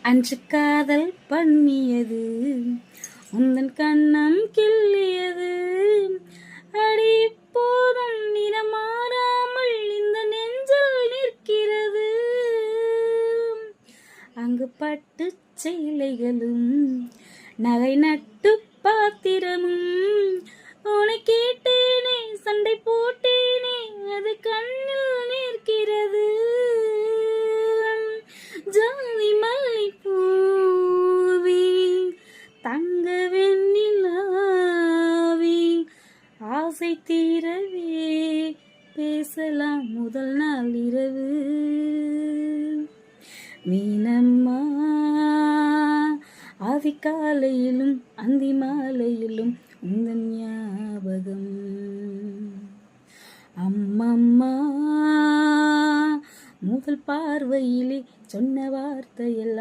அன்று காதல் பண்ணியது உந்தன் கண்ணம் கிள்ளியது. அடி போதும் நிறமாறாமல் இந்த நெஞ்சில் நிற்கிறது. அங்கு பட்டு சேலைகளும் நகை நட்டு பாத்திரமும் உன்னை கேட்டேனே சண்டை போட்டேனே அது கண்ணில் நிற்கிறது. ஜாதி மல்லி பூவி தங்க வெண்ணிலாவி ஆசை தீரவே பேசலாம் முதல் நாள் இரவு. மீனம்மா அதிகாலையிலும் அந்தி மாலையிலும் உந்தன் ஞாபகம். அம்மம்மா முதல் பார்வையிலே சொன்ன வார்த்தையெல்லாம்